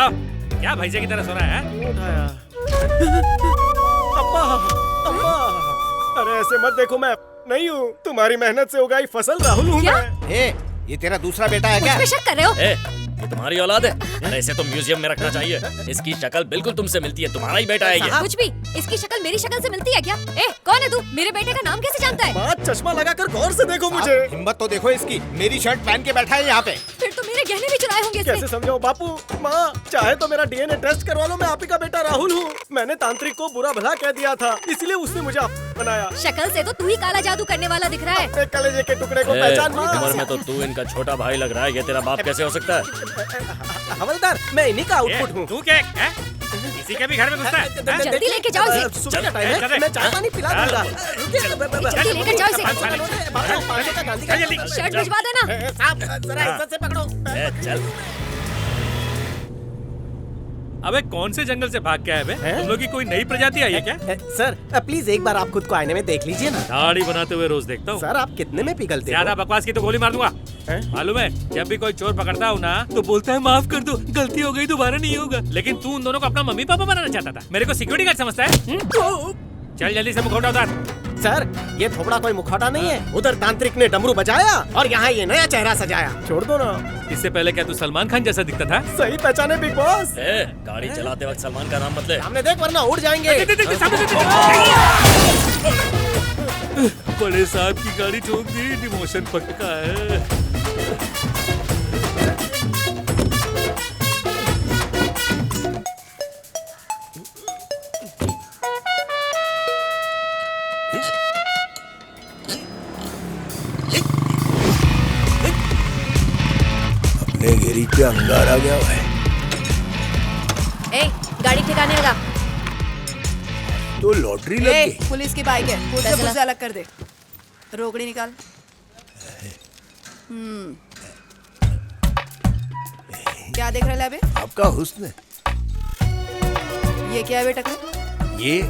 चलो, क्या भैंसे की तरह सो रहा है? अब्बा, अब्बा, अरे ऐसे मत देखो, मैं नहीं हूँ, तुम्हारी मेहनत से उगाई फसल राहुल हूँ मैं। ये तेरा दूसरा बेटा है क्या? मुझ पे शक कर रहे हो? ये तुम्हारी औलाद है? अरे इसे तो म्यूजियम में रखना चाहिए। इसकी शक्ल बिल्कुल तुमसे मिलती है, तुम्हारा ही बेटा है ये। कुछ भी, इसकी शक्ल मेरी शक्ल से मिलती है क्या? कौन है तू? मेरे बेटे का नाम कैसे जानता है? माँ, चश्मा लगाकर गौर से देखो मुझे। हिम्मत तो देखो इसकी, मेरी शर्ट पहन के बैठा है यहाँ पे। फिर तो मेरे गहने भी चुराए होंगे इसने। कैसे समझाओ बापू? माँ, चाहे तो मेरा डीएनए टेस्ट करवा लो, मैं आप ही का बेटा राहुल हूँ। मैंने तांत्रिक को बुरा भला कह दिया था, इसलिए उसने मुझे बनाया। शक्ल से तो तू ही काला जादू करने वाला दिख रहा है। कलेजे के टुकड़े को पहचान माँ। उम्र में तो तू इनका छोटा भाई लग रहा है, ये तेरा बाप कैसे हो सकता है? हवलदार, मैं इन्हीं का आउटपुट हूँ। तू क्या है? किसी के भी घर में घुसता है? जल्दी लेके जाओ इसे। सुबह का टाइम है, मैं चाय पानी पिला दूंगा। जल्दी लेकर जाओ इसे। शर्ट भिजवा देना। साहब, जरा इज्जत से पकड़ो। चल। अबे कौन से जंगल से भाग के आए बे? तुम लोग की कोई नई प्रजाति आई है क्या? सर, प्लीज एक बार आप खुद को आईने में देख लीजिए ना। दाढ़ी बनाते हुए रोज देखता हूँ। सर, आप कितने में पिघलते हो? ज्यादा बकवास की तो गोली मार दूंगा। मालूम है, जब भी कोई चोर पकड़ता हूँ ना, तो बोलता है माफ कर दो, गलती हो गई, दोबारा नहीं होगा। लेकिन तू उन दोनों को अपना मम्मी पापा बनाना चाहता था। मेरे को सिक्योरिटी गार्ड समझता है? चल जल्दी से मुखौटा उतार। सर, ये थोबड़ा कोई मुखौटा नहीं है। उधर तांत्रिक ने डमरू बजाया और यहाँ ये नया चेहरा सजाया। छोड़ दो ना। इससे पहले क्या तू सलमान खान जैसा दिखता था? सही पहचाने बिग बॉस। गाड़ी चलाते वक्त सलमान का नाम मत ले। सामने देख वरना उड़ जाएंगे। बड़े साहब की गाड़ी ठोक दी, डिमोशन पक्का है। अपने घेरी पे अंगार आ गया है। गाड़ी ठिकाने लगा। तो लॉटरी लग गई। पुलिस की बाइक है, पुलिस अलग कर दे। रोकड़ी निकाल। क्या देख रहा है बे? आपका हुस्न। ये क्या है बेटा? ये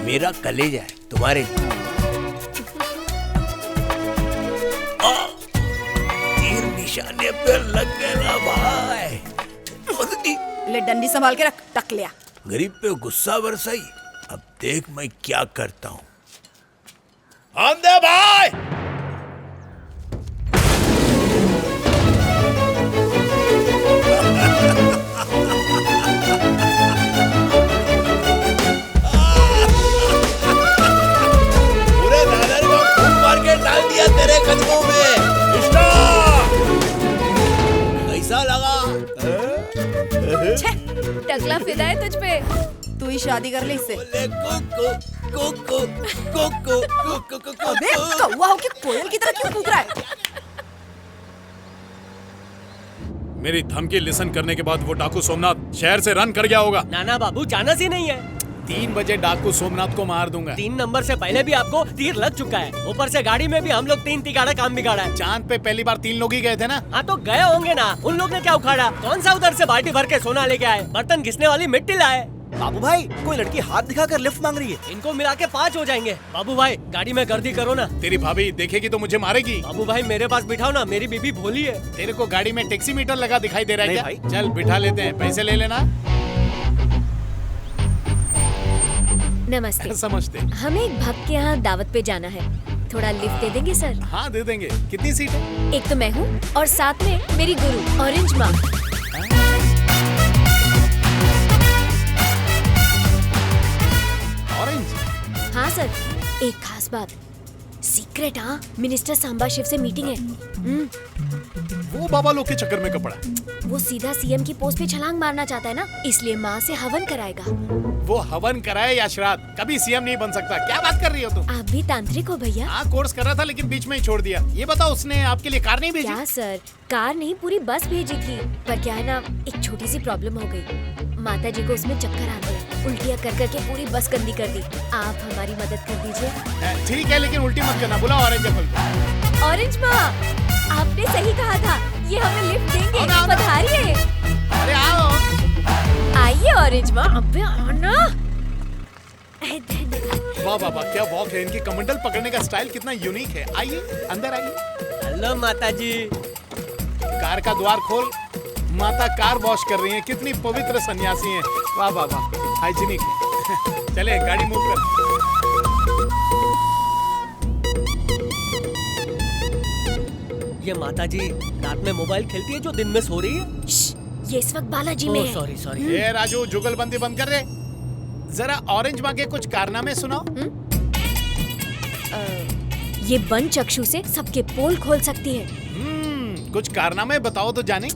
मेरा कलेजा है तुम्हारे। तीर निशाने पे लग गया भाई। ले डंडी संभाल के रख, टक लिया। गरीब पे गुस्सा बरसाई। अब देख मैं क्या करता हूँ। आंदे भाई। पूरे दादर को खून मार के डाल दिया तेरे कदमों में। कैसा लगा? टकला फिदा है तुझ पे। तू ही शादी कर ले इससे। अबे कौवा होके कोयल की तरह क्यों कूद रहा है? मेरी धमकी लिसन करने के बाद वो डाकू सोमनाथ शहर से रन कर गया होगा। नाना बाबू जाना ही नहीं है। 3 बजे डाकू सोमनाथ को मार दूंगा। 3 नंबर से पहले भी आपको तीर लग चुका है। ऊपर से गाड़ी में भी हम लोग 3 तिगाड़ा काम बिगाड़ा है। चांद पे पहली बार 3 लोग ही गए थे ना। हाँ तो गए होंगे ना। उन लोग ने क्या उखाड़ा? कौन सा उधर से बाल्टी भर के सोना लेके आए, बर्तन घिसने वाली मिट्टी लाए। बाबू भाई, कोई लड़की हाथ दिखाकर लिफ्ट मांग रही है। इनको मिला के 5 हो जाएंगे। बाबू भाई गाड़ी में गर्दी करो ना। तेरी भाभी देखेगी तो मुझे मारेगी। बाबू भाई मेरे पास बिठाओ ना, मेरी बीबी भोली है। तेरे को गाड़ी में टैक्सी मीटर लगा दिखाई दे रहा है क्या? भाई। चल बिठा लेते हैं, पैसे ले लेना। नमस्ते। समझते। हमें एक भक्त के यहाँ दावत पे जाना है, थोड़ा लिफ्ट दे देंगे सर? हाँ दे देंगे। कितनी सीट है? एक तो मैं हूँ और साथ में मेरी गुरु ऑरेंज माँ। ऑरेंज? हाँ सर, एक खास बात, सीक्रेट। हाँ, मिनिस्टर सांबा शिव से मीटिंग है। वो बाबा लोग के चक्कर में कपड़ा। वो सीधा सीएम की पोस्ट पे छलांग मारना चाहता है ना, इसलिए माँ से हवन कराएगा। वो हवन कराए या श्राद्ध, कभी सीएम नहीं बन सकता। क्या बात कर रही हो तुम? आप भी तांत्रिक हो भैया? हाँ, कोर्स कर रहा था लेकिन बीच में ही छोड़ दिया। ये बताओ, उसने आपके लिए कार नहीं भेजी? क्या सर, कार नहीं पूरी बस भेजी थी, पर क्या है ना, एक छोटी सी प्रॉब्लम हो गई। माता जी को उसमें चक्कर आ गए, उल्टियाँ कर करके पूरी बस गंदी कर दी। आप हमारी मदद कर दीजिए। ठीक है, लेकिन उल्टी मत करना। बुलाओ ऑरेंज एप्पल को। ऑरेंज माँ, आपने सही कहा था, ये हमें लिफ्ट देंगे। आओ ना। पधारिए। अरे आओ। आइए ऑरेंज माँ, अबे आना। वाह वाह वाह, क्या वॉक है इनकी। कमंडल पकड़ने का स्टाइल कितना यूनिक है। आइए अंदर आइए। हेलो माता जी। कार का द्वार खोल, माता कार वॉश कर रही हैं। कितनी पवित्र सन्यासी हैं। वाह वाह वाह, हाइजीनिक है। चले गाड़ी मूव कर। ये माता जी रात में मोबाइल खेलती है जो दिन में सो रही है? श्श, ये इस वक्त बालाजी में है। Sorry sorry. ए राजू, जुगलबंदी बंद कर दे। जरा ऑरेंज माँ के कुछ कारनामे सुनाओ। ये बंद चक्षु से सबके पोल खोल सकती है। कुछ कारनामे बताओ तो जाने।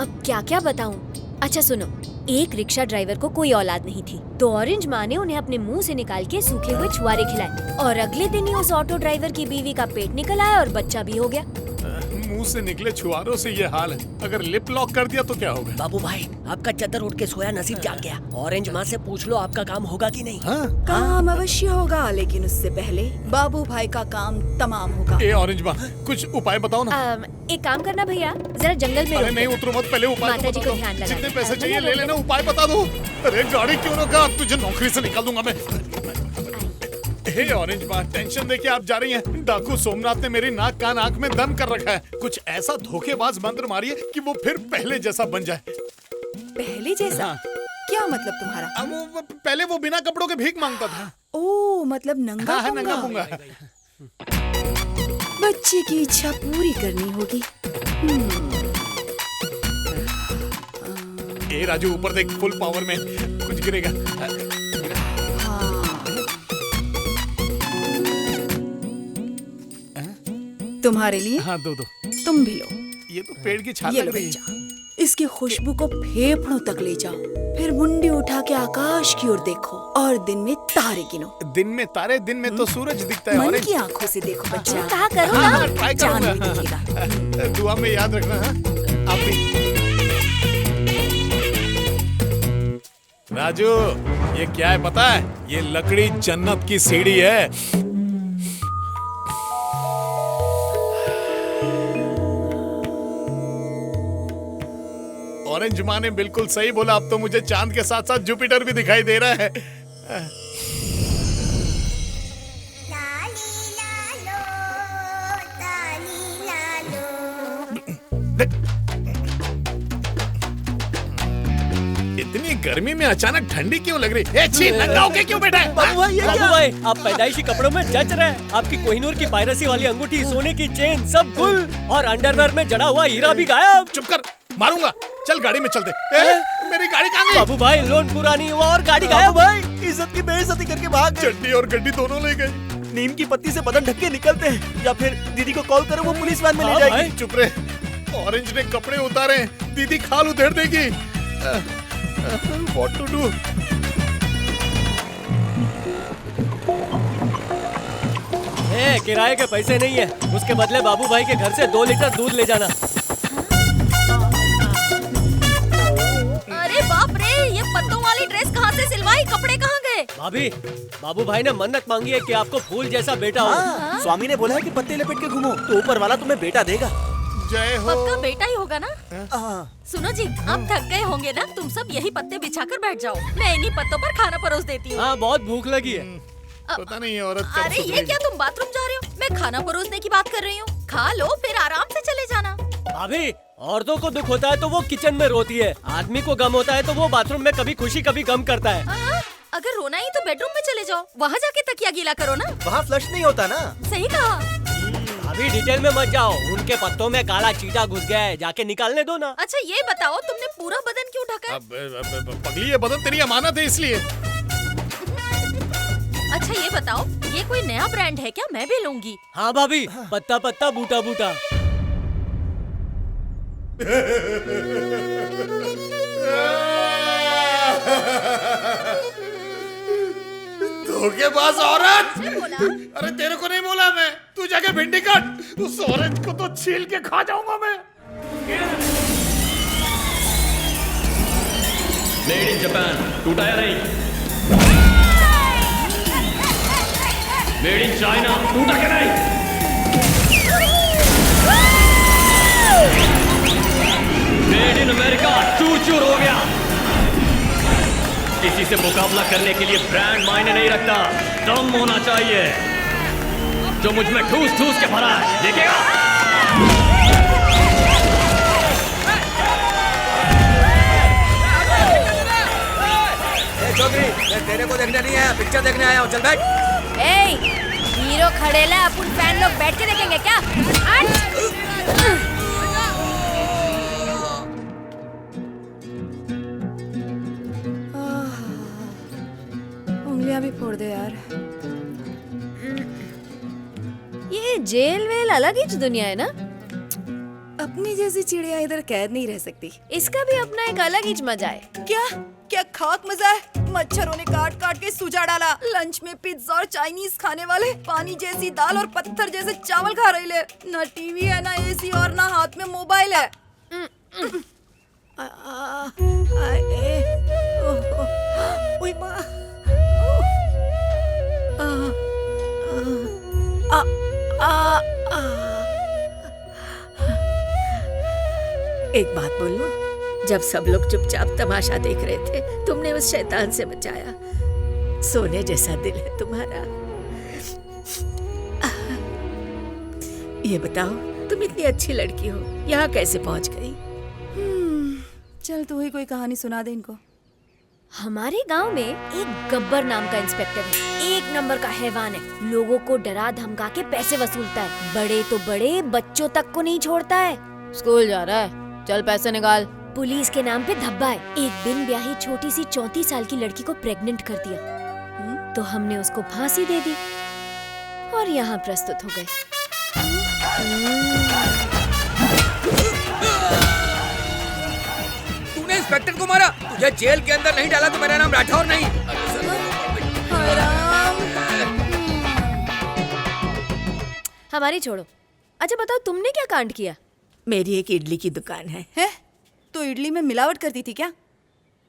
अब क्या क्या बताऊं? अच्छा सुनो, एक रिक्शा ड्राइवर को कोई औलाद नहीं थी, तो ऑरेंज माँ ने उन्हें अपने मुंह से निकाल के सूखे हुए छुआरे खिलाए, और अगले दिन ही उस ऑटो ड्राइवर की बीवी का पेट निकल आया और बच्चा भी हो गया। मुंह से निकले छुआरों से ये हाल है। अगर लिप लॉक कर दिया तो क्या होगा? बाबू भाई, आपका चद्दर उठ के सोया नसीब जाग गया। ऑरेंज माँ से पूछ लो आपका काम होगा कि नहीं। काम अवश्य होगा, लेकिन उससे पहले बाबू भाई का काम तमाम होगा। ए ऑरेंज माँ, कुछ उपाय बताओ ना। एक काम करना भैया, जरा जंगल में अरे रोक नहीं, दो। उतरो मत, पहले उपाय माता तो जी बता को दो। ध्यान लगाना। जितने पैसे चाहिए भैया ले लेना, उपाय बता दो। अरे गाड़ी क्यों रोका? तुझे नौकरी से निकाल दूंगा मैं। हे ऑरेंज माँ, टेंशन देके आप जा रही हैं। डाकू सोमनाथ ने मेरी नाक कान आंख में दम कर रखा है। कुछ ऐसा धोखेबाज मंत्र मारिए कि वो फिर पहले जैसा बन जाए। पहले जैसा? हाँ। क्या मतलब तुम्हारा? अब वो पहले वो बिना कपड़ों के भीख मांगता था। ओ मतलब नंगा हाँ, नंगा पुंगा। पुंगा। बच्चे की इच्छा पूरी करनी होगी। ए राजू, ऊपर देख, फुल पावर में कुछ गिरेगा। तुम्हारे लिए हाँ, दो। तुम भी लो। ये तो पेड़ की छाल ये लग लो रही है। बच्चा, इसकी खुशबू को फेफड़ों तक ले जाओ, फिर मुंडी उठा के आकाश की ओर देखो और दिन में तारे गिनो। दिन में तारे, दिन में तो सूरज दिखता है। मन ऑरेंज। की आंखों से देखो बच्चा। कहा करो हाँ, ना। हाँ, ट्राई जान करूंगा। भी दिखेगा। दुआ में याद रखना। हाँ? आप भी। राजू, ये क्या है पता है? ये लकड़ी जन्नत की सीढ़ी है। ऑरेंज माँ ने बिल्कुल सही बोला। अब तो मुझे चांद के साथ साथ जुपिटर भी दिखाई दे रहा है। इतनी गर्मी में अचानक ठंडी क्यों लग रही है? छी, नंगा होके क्यों बैठा है? बाबू भाई, आप पैदाइशी कपड़ों में जच रहे हैं। आपकी कोहिनूर की पायरेसी वाली अंगूठी, सोने की चेन, सब गुल, और अंडरवेयर में जड़ा हुआ हीरा भी गायब। चुप कर, मारूंगा। चल गाड़ी में चलते। मेरी गाड़ी कहाँ गई? बाबू भाई, लोन पूरा नहीं हुआ और गाड़ी गायब। भाई इज्जत की बेइज्जती करके भाग गए। चड्डी और गड्डी दोनों ले गई। नीम की पत्ती से बदन ढक के निकलते हैं, या फिर दीदी को कॉल करो, वो पुलिस वैन में ले हाँ जाएगी। भाई। चुप रहे। ऑरेंज ने कपड़े उतारे, दीदी खाल उधेड़ देगी। What to do? किराए के पैसे नहीं है, उसके बदले बाबू भाई के घर से 2 लीटर दूध ले जाना। अरे बाप रे, ये पत्तों वाली ड्रेस कहाँ से सिलवाई? कपड़े कहाँ गए? भाभी, बाबू भाई ने मन्नत मांगी है कि आपको फूल जैसा बेटा हो। हाँ, स्वामी ने बोला है कि पत्ते लपेट के घूमो तो ऊपर वाला तुम्हें बेटा देगा। जय हो। पक्का बेटा ही होगा ना? हाँ। सुनो जी, आप थक गए होंगे ना, तुम सब यही पत्ते बिछाकर बैठ जाओ, मैं इन्हीं पत्तों पर खाना परोस देती हूँ। हाँ, बहुत भूख लगी है। पता नहीं औरत कब अरे ये सुधरेगी। क्या, तुम बाथरूम जा रहे हो? मैं खाना परोसने की बात कर रही हूँ। खा लो फिर आराम से चले जाना। भाभी, औरतों को दुख होता है तो वो किचन में रोती है, आदमी को गम होता है तो वो बाथरूम में कभी खुशी कभी गम करता है। अगर रोना ही तो बेडरूम में चले जाओ, वहाँ जाके तकिया गीला करो ना। वहाँ फ्लश नहीं होता ना। सही कहा। अभी डिटेल में मत जाओ, उनके पत्तों में काला चीटा घुस गया है, जाके निकालने दो ना। अच्छा ये बताओ, तुमने पूरा बदन क्यों ढका है? अब पगली, ये बदन तेरी अमानत है इसलिए। अच्छा ये बताओ, ये कोई नया ब्रांड है क्या? मैं भी लूंगी। हाँ भाभी, पत्ता पत्ता बूटा बूटा। धोखेबाज औरत। बोला? अरे तेरे को नहीं बोला मैं, तू जाके भिंडी काट। उस औरत को तो छील के खा जाऊंगा मैं। मेड इन जापान, टूटा या नहीं? मेड इन चाइना, टूटा क्या नहीं? मेड इन अमेरिका, चूर चूर हो गया। किसी से मुकाबला करने के लिए ब्रांड मायने नहीं रखता, दम होना चाहिए जो मुझ में ठूस ठूस के भरा है। देखेगा? चौधरी, मैं तेरे को देखने नहीं आया, पिक्चर देखने आया हूँ। चल बैठ। ए, हीरो खड़ेला अपन फैन लोग बैठ के देखेंगे क्या? उंगलियां भी फोड़ दे यार। ये जेल वेल अलग ही दुनिया है ना। अपनी जैसी चिड़िया इधर कैद नहीं रह सकती। इसका भी अपना एक अलग ही मजा है। क्या क्या खाक मजा है। मच्छरों ने काट काट के सुजा डाला। लंच में पिज्जा और चाइनीज खाने वाले पानी जैसी दाल और पत्थर जैसे चावल खा रहे ले। ना टीवी है, ना एसी और ना हाथ में मोबाइल है। ओए माँ। एक बात बोलूं, जब सब लोग चुपचाप तमाशा देख रहे थे, तुमने उस शैतान से बचाया। सोने जैसा दिल है तुम्हारा। ये बताओ, तुम इतनी अच्छी लड़की हो, यहाँ कैसे पहुँच गई? चल तू ही कोई कहानी सुना दे इनको। हमारे गांव में एक गब्बर नाम का इंस्पेक्टर है। एक नंबर का हैवान है। लोगों को डरा धमका के पैसे वसूलता है। बड़े तो बड़े, बच्चों तक को नहीं छोड़ता है। स्कूल जा रहा है, चल पैसे निकाल। पुलिस के नाम पे धब्बा है। एक बिन ब्याही छोटी सी 34 साल की लड़की को प्रेग्नेंट कर दिया, तो हमने उसको फांसी दे दी और यहाँ प्रस्तुत हो गए। तूने इंस्पेक्टर को मारा? तुझे जेल के अंदर नहीं डाला तो मेरा नाम राठौर नहीं। हमारी छोड़ो। अच्छा बताओ, तुमने क्या कांड किया? मेरी एक इडली की दुकान है। तो इडली में मिलावट करती थी क्या?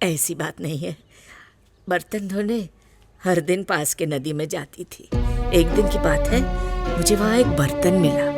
ऐसी बात नहीं है। बर्तन धोने हर दिन पास के नदी में जाती थी। एक दिन की बात है, मुझे वहाँ एक बर्तन मिला।